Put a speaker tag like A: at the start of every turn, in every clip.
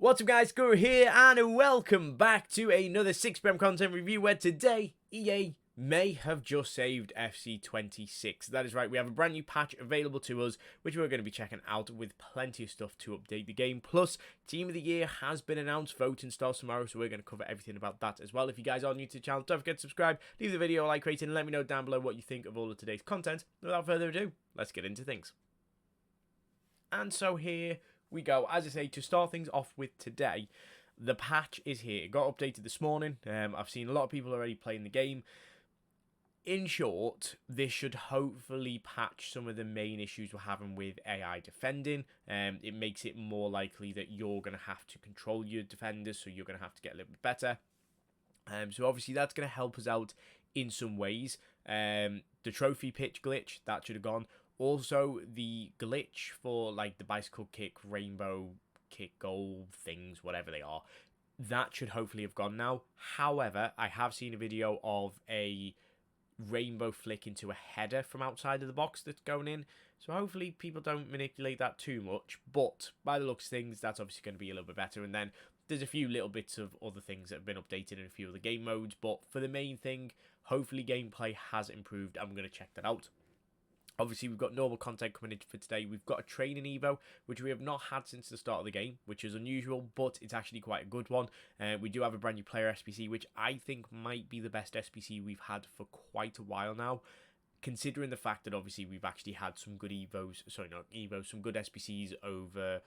A: What's up guys, Guru here and welcome back to another 6pm content review where today EA may have just saved FC26. That is right, we have a brand new patch available to us which we're going to be checking out with plenty of stuff to update the game. Plus, Team of the Year has been announced, voting starts tomorrow, so we're going to cover everything about that as well. If you guys are new to the channel, don't forget to subscribe, leave the video a like rating and let me know down below what you think of all of today's content. Without further ado, let's get into things. And so here we go. As I say, to start things off with today, the patch is here. It got updated this morning. I've seen a lot of people already playing the game. In short, this should hopefully patch some of the main issues we're having with AI defending. It makes it more likely that you're going to have to control your defenders, so you're going to have to get a little bit better. So obviously that's going to help us out in some ways. The trophy pitch glitch, that should have gone. Also, the glitch for like the bicycle kick, rainbow kick, goal things, whatever they are, that should hopefully have gone now. However, I have seen a video of a rainbow flick into a header from outside of the box that's going in. So hopefully people don't manipulate that too much. But by the looks of things, that's obviously going to be a little bit better. And then there's a few little bits of other things that have been updated in a few of the game modes. But for the main thing, hopefully gameplay has improved. I'm going to check that out. Obviously, we've got normal content coming in for today. We've got a training evo, which we have not had since the start of the game, which is unusual, but it's actually quite a good one. We do have a brand new player SBC, which I think might be the best SBC we've had for quite a while now, considering the fact that obviously we've actually had some good evos, sorry, not evos, some good SBCs over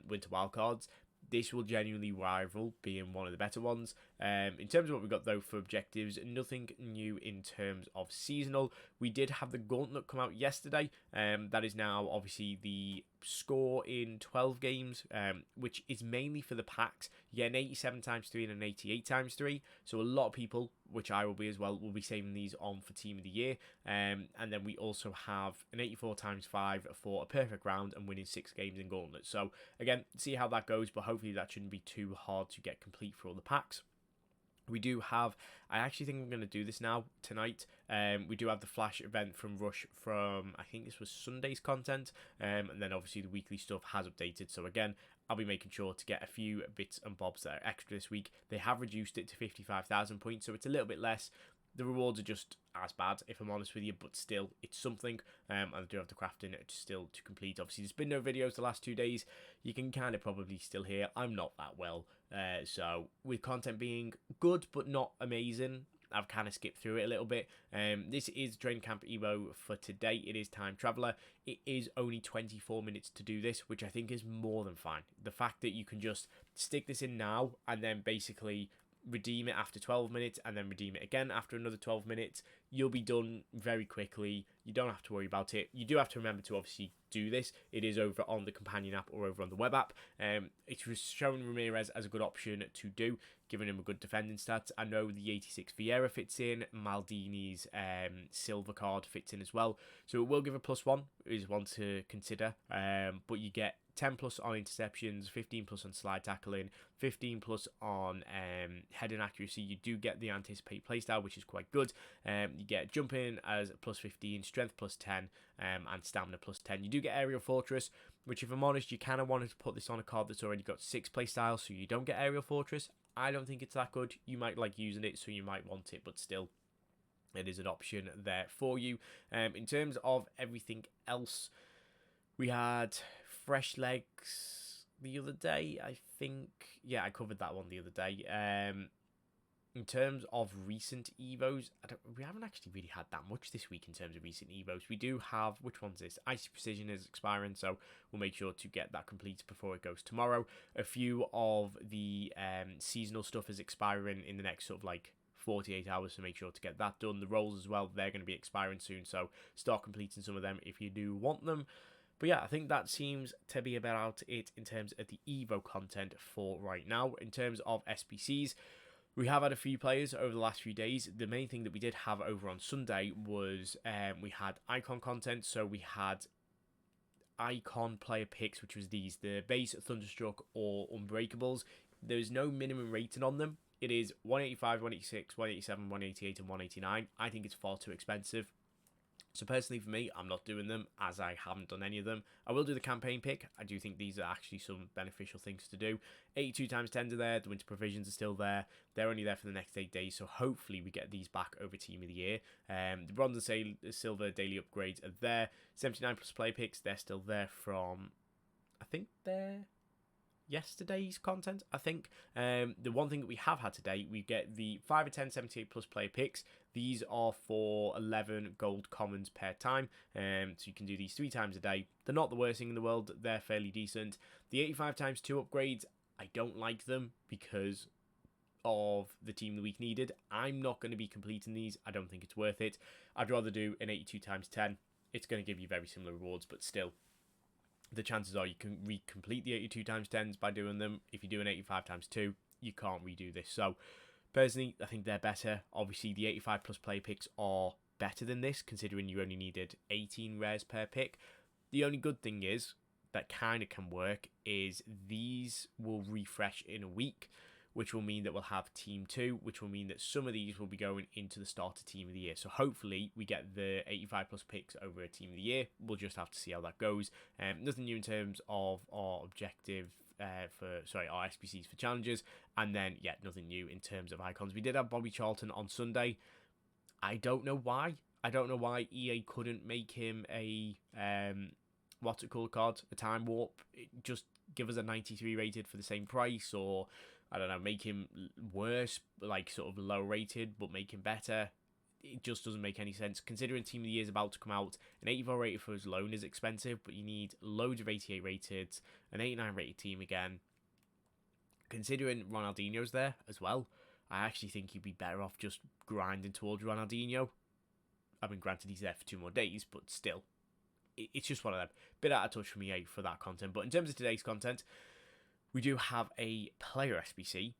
A: Winter Wildcards. This will genuinely rival being one of the better ones. In terms of what we've got, though, for objectives, nothing new in terms of seasonal. We did have the Gauntlet come out yesterday. That is now, obviously, the score in 12 games, which is mainly for the packs. You get an 87 times 3 and an 88 times 3. So a lot of people, which I will be as well, will be saving these on for Team of the Year. And then we also have an 84 times 5 for a perfect round and winning 6 games in Gauntlet. So, again, see how that goes, but hopefully that shouldn't be too hard to get complete for all the packs. We do have, I actually think I'm going to do this now, tonight. We do have the Flash event from Rush from, I think this was Sunday's content. And then obviously the weekly stuff has updated. So again, I'll be making sure to get a few bits and bobs that are extra this week. They have reduced it to 55,000 points, so it's a little bit less. The rewards are just as bad, if I'm honest with you, but still, it's something. And I do have the crafting still to complete. Obviously, there's been no videos the last 2 days. You can kind of probably still hear I'm not that well. So, with content being good but not amazing, I've kind of skipped through it a little bit. This is Train Camp Evo for today. It is Time Traveller. It is only 24 minutes to do this, which I think is more than fine. The fact that you can just stick this in now and then basically redeem it after 12 minutes and then redeem it again after another 12 minutes, you'll be done very quickly. You don't have to worry about it. You do have to remember to obviously do this. It is over on the companion app or over on the web app. It's showing Ramirez as a good option to do, giving him a good defending stats. I know the 86 Vieira fits in, Maldini's silver card fits in as well, so it will give a +1, is one to consider. But you get 10 plus on interceptions, 15 plus on slide tackling, 15 plus on heading accuracy. You do get the anticipate playstyle, which is quite good. You get jumping as +15, strength +10, and stamina +10. You do get aerial fortress, which if I'm honest, you kind of wanted to put this on a card that's already got 6 playstyles, so you don't get aerial fortress. I don't think it's that good. You might like using it, so you might want it, but still, it is an option there for you. In terms of everything else, we had fresh legs the other day, I think. Yeah, I covered that one the other day. In terms of recent evos, we haven't actually really had that much this week in terms of recent evos. We do have, which one's this? Icy Precision is expiring, so we'll make sure to get that complete before it goes tomorrow. A few of the seasonal stuff is expiring in the next sort of like 48 hours, so make sure to get that done. The rolls as well, they're going to be expiring soon, so start completing some of them if you do want them. But yeah, I think that seems to be about it in terms of the Evo content for right now. In terms of SBCs, we have had a few players over the last few days. The main thing that we did have over on Sunday was we had icon content. So we had icon player picks, which was these, the base, Thunderstruck or Unbreakables. There's no minimum rating on them. It is 185, 186, 187, 188 and 189. I think it's far too expensive. So personally for me, I'm not doing them as I haven't done any of them. I will do the campaign pick. I do think these are actually some beneficial things to do. 82 times 10s are there. The winter provisions are still there. They're only there for the next 8 days. So hopefully we get these back over Team of the Year. The bronze and silver daily upgrades are there. 79 plus play picks, they're still there from, I think they're yesterday's content, I think. The one thing that we have had today, we get the 5 of 10 78 plus player picks. These are for 11 gold commons per time, so you can do these 3 times a day. They're not the worst thing in the world, they're fairly decent. The 85 times 2 upgrades, I don't like them because of the team of the week needed. I'm not going to be completing these. I don't think it's worth it. I'd rather do an 82 times 10. It's going to give you very similar rewards, but still, the chances are you can complete the 82 times 10s by doing them. If you do an 85 times 2, you can't redo this. So, personally, I think they're better. Obviously, the 85 plus play picks are better than this, considering you only needed 18 rares per pick. The only good thing is, that kind of can work, is these will refresh in a week, which will mean that we'll have Team 2, which will mean that some of these will be going into the starter Team of the Year. So hopefully we get the 85 plus picks over a Team of the Year. We'll just have to see how that goes. Nothing new in terms of our objective our SBCs for challenges. And then, yeah, nothing new in terms of icons. We did have Bobby Charlton on Sunday. I don't know why. I don't know why EA couldn't make him a, what's it called, card? A time warp. Just give us a 93 rated for the same price, or I don't know, make him worse, like sort of low rated, but make him better. It just doesn't make any sense. Considering Team of the Year is about to come out, an 84 rated for his loan is expensive, but you need loads of 88 rated, an 89 rated team again. Considering Ronaldinho's there as well, I actually think you'd be better off just grinding towards Ronaldinho. I mean, granted, he's there for 2 more days, but still, it's just one of them. Bit out of touch from EA for that content. But in terms of today's content, we do have a player SBC,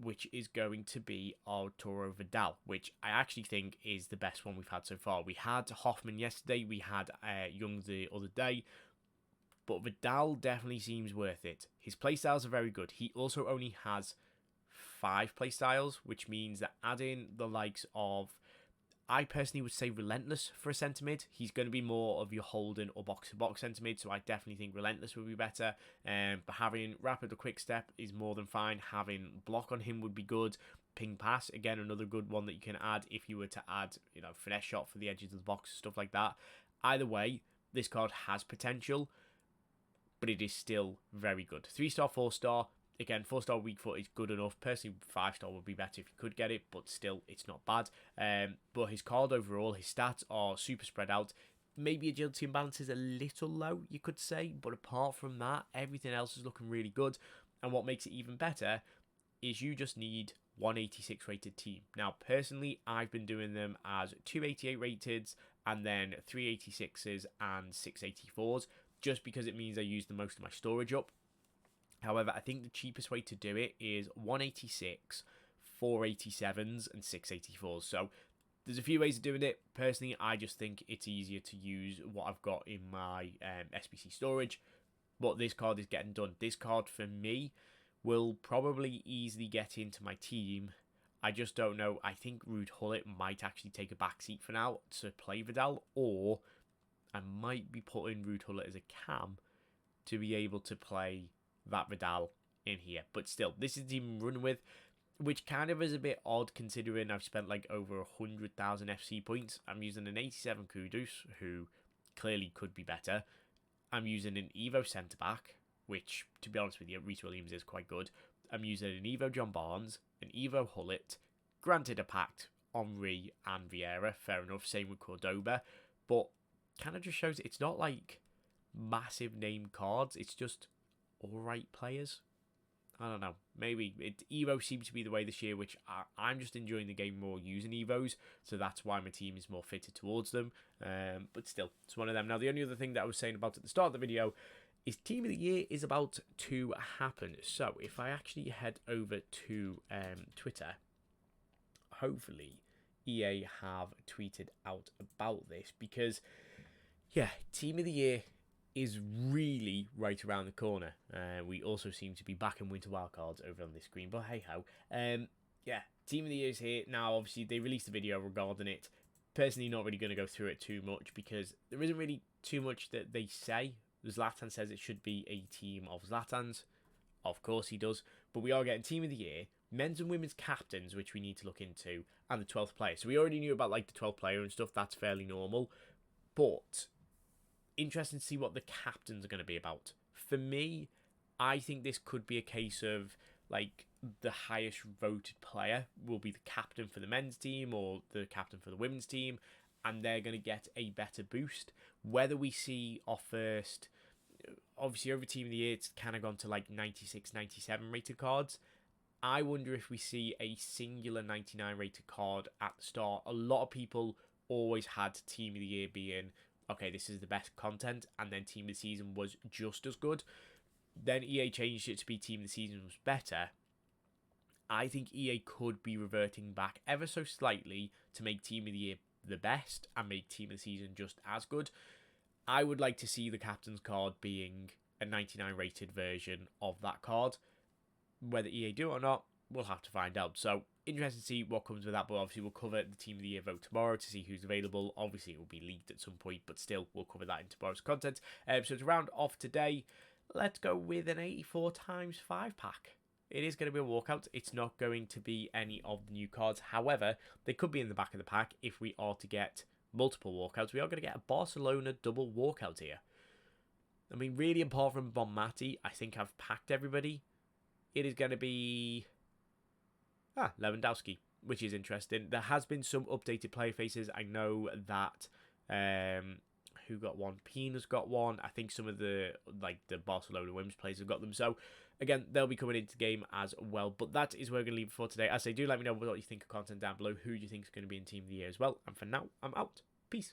A: which is going to be Arturo Vidal, which I actually think is the best one we've had so far. We had Hoffman yesterday, we had Young the other day, but Vidal definitely seems worth it. His playstyles are very good. He also only has 5 playstyles, which means that adding the likes of, I personally would say Relentless for a centre mid. He's going to be more of your holding or box-to-box centre mid, so I definitely think Relentless would be better. But having Rapid or Quick Step is more than fine. Having Block on him would be good. Ping Pass, again, another good one that you can add if you were to add, Finesse Shot for the edges of the box, stuff like that. Either way, this card has potential, but it is still very good. 3-star, 4-star. Again, 4-star weak foot is good enough. Personally, 5-star would be better if you could get it, but still, it's not bad. But his card overall, his stats are super spread out. Maybe agility and balance is a little low, you could say, but apart from that, everything else is looking really good. And what makes it even better is you just need 186 rated team. Now, personally, I've been doing them as 288 rated and then 386s and 684s, just because it means I use the most of my storage up. However, I think the cheapest way to do it is 186, 487s, and 684s. So there's a few ways of doing it. Personally, I just think it's easier to use what I've got in my SBC storage. But this card is getting done. This card, for me, will probably easily get into my team. I just don't know. I think Ruud Gullit might actually take a backseat for now to play Vidal. Or I might be putting Ruud Gullit as a cam to be able to play that Vidal in here. But still, this is the team I'm running with, which kind of is a bit odd considering I've spent like over 100,000 FC points. I'm using an 87 Kudus, who clearly could be better. I'm using an Evo centre-back, which, to be honest with you, Reece Williams is quite good. I'm using an Evo John Barnes, an Evo Gullit, granted a packed Henry and Vieira, fair enough, same with Cordoba, but kind of just shows it's not like massive name cards, it's just alright players. I don't know, maybe Evo seems to be the way this year, which I'm just enjoying the game more using Evos, so that's why my team is more fitted towards them. But still, it's one of them. Now, the only other thing that I was saying about at the start of the video is Team of the Year is about to happen. So if I actually head over to Twitter, hopefully EA have tweeted out about this, because yeah, Team of the Year is really right around the corner. We also seem to be back in Winter Wildcards over on this screen, but hey ho. Yeah, Team of the Year is here. Now, obviously, they released a video regarding it. personally not really going to go through it too much because there isn't really too much that they say. Zlatan says it should be a team of Zlatans. Of course he does. But we are getting Team of the Year, men's and women's captains, which we need to look into, and the 12th player. So we already knew about like the 12th player and stuff. That's fairly normal. But interesting to see what the captains are going to be about. For me, I think this could be a case of like the highest voted player will be the captain for the men's team or the captain for the women's team, and they're going to get a better boost. Whether we see our first, obviously over Team of the Year, it's kind of gone to like 96, 97 rated cards. I wonder if we see a singular 99 rated card at the start. A lot of people always had Team of the Year being, okay, this is the best content, and then Team of the Season was just as good. Then EA changed it to be Team of the Season was better. I think EA could be reverting back ever so slightly to make Team of the Year the best and make Team of the Season just as good. I would like to see the captain's card being a 99 rated version of that card. Whether EA do it or not, we'll have to find out. So, interesting to see what comes with that, but obviously we'll cover the Team of the Year vote tomorrow to see who's available. Obviously it will be leaked at some point, but still we'll cover that in tomorrow's content. So to round off today, let's go with an 84 times 5 pack. It is going to be a walkout. It's not going to be any of the new cards. However, they could be in the back of the pack if we are to get multiple walkouts. We are going to get a Barcelona double walkout here. I mean, really, apart from Bonmati, I think I've packed everybody. It is going to be Lewandowski, which is interesting. There has been some updated player faces. I know that who got one? Pina's got one. I think some of the Barcelona women's players have got them. So again, they'll be coming into the game as well. But that is where we're going to leave it for today. As I say, do let me know what you think of content down below. Who do you think is going to be in Team of the Year as well? And for now, I'm out. Peace.